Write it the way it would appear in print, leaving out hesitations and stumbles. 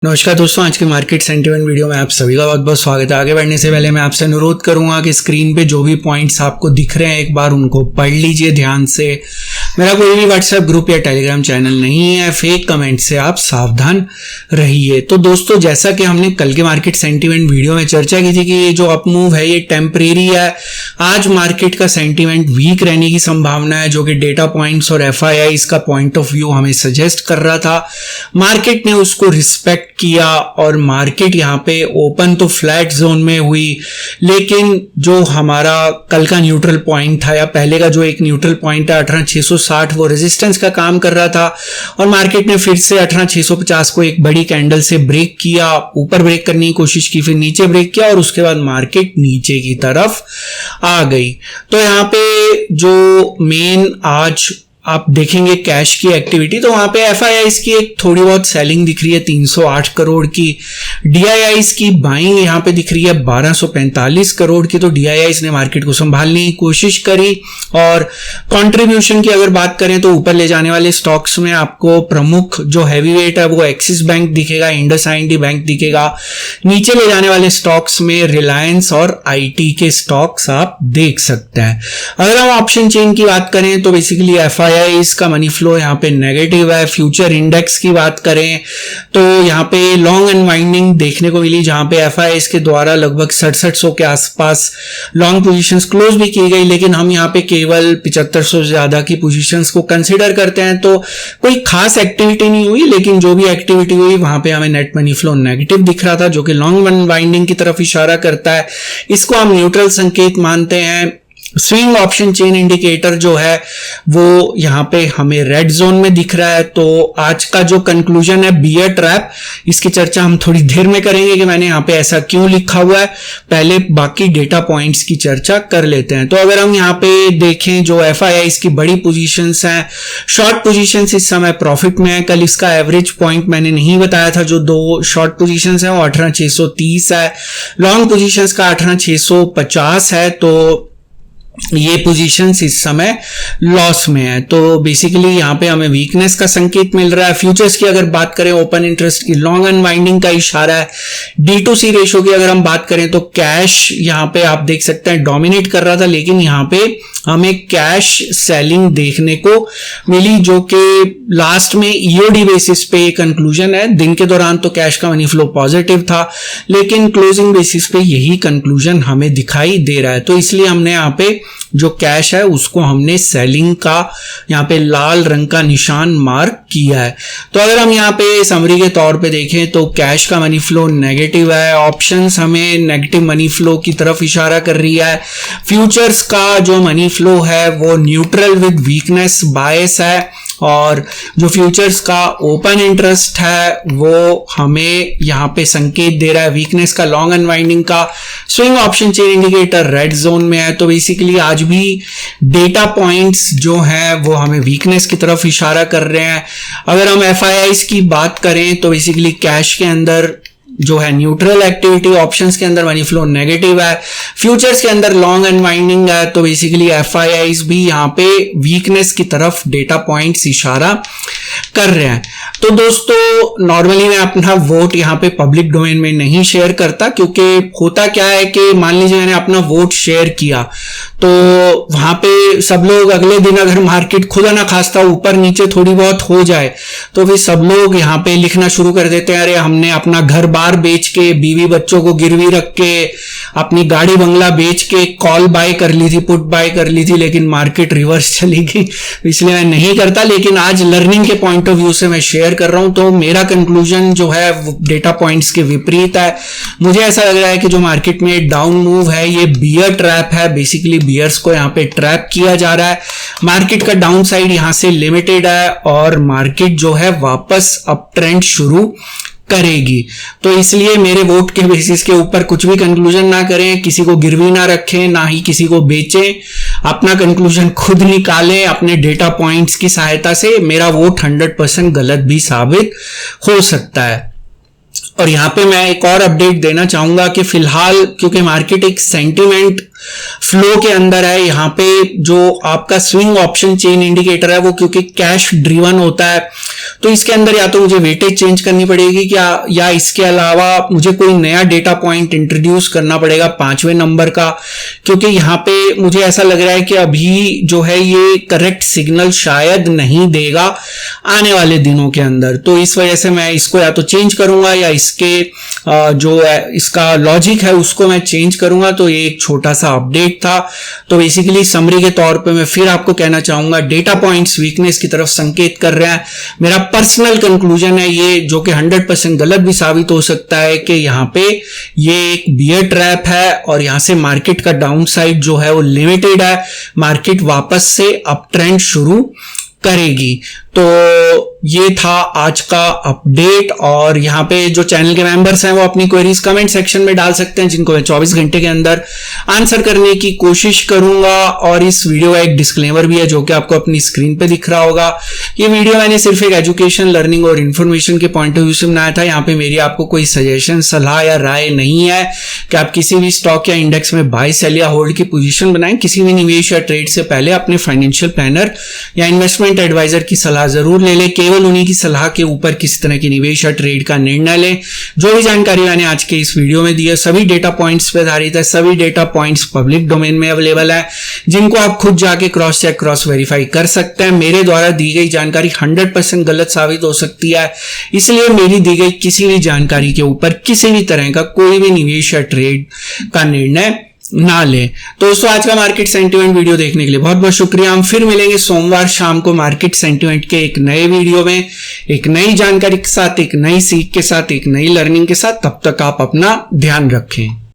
नमस्कार दोस्तों, आज के मार्केट सेंटिमेंट वीडियो में आप सभी का बहुत बहुत स्वागत है। आगे बढ़ने से पहले मैं आपसे अनुरोध करूंगा कि स्क्रीन पे जो भी पॉइंट्स आपको दिख रहे हैं एक बार उनको पढ़ लीजिए ध्यान से। मेरा कोई भी व्हाट्सएप ग्रुप या टेलीग्राम चैनल नहीं है, फेक कमेंट से आप सावधान रहिए। तो दोस्तों, जैसा कि हमने कल के मार्केट सेंटिमेंट वीडियो में चर्चा की थी कि ये जो अप मूव है ये टेम्परेरी है। आज मार्केट का सेंटिमेंट वीक रहने की संभावना है, जो कि डेटा पॉइंट्स और FIIs का पॉइंट ऑफ व्यू हमें सजेस्ट कर रहा था। मार्केट ने उसको रिस्पेक्ट किया और मार्केट यहां पे ओपन तो फ्लैट जोन में हुई, लेकिन जो हमारा कल का न्यूट्रल पॉइंट था या पहले का जो एक न्यूट्रल पॉइंट है 18660 वो रेजिस्टेंस का काम कर रहा था और मार्केट ने फिर से 18650 को एक बड़ी कैंडल से ब्रेक किया, ऊपर ब्रेक करने की कोशिश की, फिर नीचे ब्रेक किया और उसके बाद मार्केट नीचे की तरफ आ गई। तो यहां पे जो मेन आज आप देखेंगे कैश की एक्टिविटी, तो वहां पे FIIs की एक थोड़ी बहुत सेलिंग दिख रही है 308 करोड़ की, DIIs की बाइंग यहां पे दिख रही है 1245 करोड़ की। तो DIIs ने मार्केट को संभालने की कोशिश करी और कंट्रीब्यूशन की अगर बात करें तो ऊपर ले जाने वाले स्टॉक्स में आपको प्रमुख जो हैवी वेट है वो एक्सिस बैंक दिखेगा, इंडसइंड बैंक दिखेगा। नीचे ले जाने वाले स्टॉक्स में रिलायंस और IT के स्टॉक्स आप देख सकते हैं। अगर हम ऑप्शन चेन की बात करें तो बेसिकली इसका मनी फ्लो यहाँ पे नेगेटिव है। फ्यूचर इंडेक्स की बात करें तो यहाँ पे लॉन्ग अनवाइंडिंग देखने को मिली, जहां पे FIIs के द्वारा लगभग 6700 के आसपास लॉन्ग पोजीशंस क्लोज भी की गई, लेकिन हम यहाँ पे केवल 7500 से ज्यादा की पोजीशंस को कंसीडर करते हैं तो कोई खास एक्टिविटी नहीं हुई, लेकिन जो भी एक्टिविटी हुई वहां पे हमें नेट मनी फ्लो नेगेटिव दिख रहा था, जो कि लॉन्ग अनवाइंडिंग की तरफ इशारा करता है। इसको हम न्यूट्रल संकेत मानते हैं। स्विंग ऑप्शन चेन इंडिकेटर जो है वो यहाँ पे हमें रेड जोन में दिख रहा है। तो आज का जो कंक्लूजन है बियर ट्रैप, इसकी चर्चा हम थोड़ी देर में करेंगे कि मैंने यहाँ पे ऐसा क्यों लिखा हुआ है। पहले बाकी डेटा पॉइंट्स की चर्चा कर लेते हैं। तो अगर हम यहाँ पे देखें जो FIIs की बड़ी पोजीशंस हैं, शॉर्ट पोजीशंस इस समय प्रॉफिट में है। कल इसका एवरेज पॉइंट मैंने नहीं बताया था, जो दो शॉर्ट पोजीशंस है वो 18630 है, लॉन्ग पोजीशंस का 18650 है। तो ये पोजीशंस इस समय लॉस में है। तो बेसिकली यहाँ पे हमें वीकनेस का संकेत मिल रहा है। फ्यूचर्स की अगर बात करें ओपन इंटरेस्ट की लॉन्ग अनवाइंडिंग का इशारा है। D2C रेशो की अगर हम बात करें तो कैश यहाँ पे आप देख सकते हैं डोमिनेट कर रहा था, लेकिन यहाँ पे हमें कैश सेलिंग देखने को मिली, जो कि लास्ट में EOD बेसिस पे कंक्लूजन है। दिन के दौरान तो कैश का मनी फ्लो पॉजिटिव था, लेकिन क्लोजिंग बेसिस पे यही कंक्लूजन हमें दिखाई दे रहा है। तो इसलिए हमने यहाँ पे जो कैश है उसको हमने सेलिंग का यहाँ पे लाल रंग का निशान मार्क किया है। तो अगर हम यहाँ पे समरी के तौर पे देखें तो कैश का मनी फ्लो नेगेटिव है, ऑप्शंस हमें नेगेटिव मनी फ्लो की तरफ इशारा कर रही है। फ्यूचर्स का जो मनी फ्लो है वो न्यूट्रल विद वीकनेस बायस है, और जो फ्यूचर्स का ओपन इंटरेस्ट है वो हमें यहाँ पे संकेत दे रहा है वीकनेस का, लॉन्ग अनवाइंडिंग का। Swing option chain indicator red zone में है। तो बेसिकली आज भी डेटा पॉइंट्स जो है वो हमें वीकनेस की तरफ इशारा कर रहे हैं। अगर हम FIIs की बात करें तो बेसिकली कैश के अंदर जो है न्यूट्रल एक्टिविटी, ऑप्शंस के अंदर मनी फ्लो नेगेटिव है, फ्यूचर्स के अंदर लॉन्ग अनवाइंडिंग है। तो बेसिकली FIIs भी यहाँ पे वीकनेस की तरफ डेटा पॉइंट्स इशारा कर रहे हैं। तो दोस्तों, नॉर्मली मैं अपना वोट यहाँ पे पब्लिक डोमेन में नहीं शेयर करता, क्योंकि होता क्या है कि मान लीजिए मैंने अपना वोट शेयर किया तो वहां पे सब लोग अगले दिन अगर मार्केट खुदा ना खास्ता ऊपर नीचे थोड़ी बहुत हो जाए तो फिर सब लोग यहाँ पे लिखना शुरू कर देते हैं, अरे हमने अपना घर बार बेच के, बीवी बच्चों को गिरवी रख के, अपनी गाड़ी बंगला बेच के कॉल बाय कर ली थी, पुट बाय कर ली थी, लेकिन मार्केट रिवर्स चली गई, इसलिए मैं नहीं करता। लेकिन आज लर्निंग के पॉइंट ऑफ व्यू से मैं शेयर कर रहा हूं। तो मेरा कंक्लूजन जो है वो डेटा पॉइंट्स के विपरीत है। मुझे ऐसा लग रहा है कि जो मार्केट में डाउन मूव है ये बियर ट्रैप है। बेसिकली बियर्स को यहाँ पे ट्रैप किया जा रहा है। मार्केट का डाउन साइड यहां से लिमिटेड है और मार्केट जो है वापस अप ट्रेंड शुरू करेगी। तो इसलिए मेरे वोट के बेसिस के ऊपर कुछ भी कंक्लूजन ना करें, किसी को गिरवी ना रखें, ना ही किसी को बेचें, अपना कंक्लूजन खुद निकालें अपने डेटा पॉइंट्स की सहायता से। मेरा वोट 100% गलत भी साबित हो सकता है। और यहाँ पे मैं एक और अपडेट देना चाहूंगा कि फिलहाल क्योंकि मार्केट एक सेंटिमेंट फ्लो के अंदर है। यहाँ पे जो आपका स्विंग ऑप्शन चेन इंडिकेटर है वो क्योंकि कैश ड्रिवन होता है, तो इसके अंदर या तो मुझे वेटेज चेंज करनी पड़ेगी क्या, या इसके अलावा मुझे कोई नया डेटा पॉइंट इंट्रोड्यूस करना पड़ेगा 5वें नंबर का, क्योंकि यहाँ पे मुझे ऐसा लग रहा है कि अभी जो है ये करेक्ट सिग्नल शायद नहीं देगा आने वाले दिनों के अंदर। तो इस वजह से मैं इसको या तो चेंज करूंगा या इसके जो है इसका लॉजिक है उसको मैं चेंज करूंगा। तो ये एक छोटा सा अपडेट था। तो बेसिकली समरी के तौर पे मैं फिर आपको कहना चाहूंगा, डेटा पॉइंट्स वीकनेस की तरफ संकेत कर रहे हैं। मेरा पर्सनल कंक्लूजन है ये, जो कि 100% गलत भी साबित हो सकता है, कि यहाँ पे ये एक बियर ट्रैप है और यहां से मार्केट का डाउन साइड जो है वो लिमिटेड है। मार्केट वापस से अप ट्रेंड शुरू करेगी। तो ये था आज का अपडेट। और यहाँ पे जो चैनल के मेंबर्स हैं वो अपनी क्वेरीज कमेंट सेक्शन में डाल सकते हैं, जिनको मैं 24 घंटे के अंदर आंसर करने की कोशिश करूंगा। और इस वीडियो का एक डिस्क्लेमर भी है जो कि आपको अपनी स्क्रीन पे दिख रहा होगा। ये वीडियो मैंने सिर्फ एक एजुकेशन, लर्निंग और इन्फॉर्मेशन के पॉइंट ऑफ व्यू से बनाया था। यहाँ पे मेरी आपको कोई सजेशन, सलाह या राय नहीं है कि आप किसी भी स्टॉक या इंडेक्स में बाय, सेल या होल्ड की पोजीशन बनाएं। किसी भी निवेश या ट्रेड से पहले अपने फाइनेंशियल प्लानर या इन्वेस्टमेंट एडवाइजर की सलाह जरूर ले लें। केवल उन्हीं की सलाह के ऊपर किसी तरह की निवेश या ट्रेड का निर्णय लें। जो भी जानकारी मैंने आज के इस वीडियो में दी है सभी डेटा पॉइंट्स पे आधारित है। सभी डेटा पॉइंट्स पब्लिक डोमेन में अवेलेबल है, जिनको आप खुद जाके क्रॉस चेक, क्रॉस वेरीफाई कर सकते हैं। मेरे द्वारा दी गई जानकारी 100% गलत साबित हो सकती है, इसलिए मेरी दी गई किसी भी जानकारी के ऊपर किसी भी तरह का कोई भी निवेश या ट्रेड का निर्णय ना ले। तो दोस्तों, आज का मार्केट सेंटिमेंट वीडियो देखने के लिए बहुत बहुत शुक्रिया। हम फिर मिलेंगे सोमवार शाम को मार्केट सेंटिमेंट के एक नए वीडियो में, एक नई जानकारी के साथ, एक नई सीख के साथ, एक नई लर्निंग के साथ। तब तक आप अपना ध्यान रखें।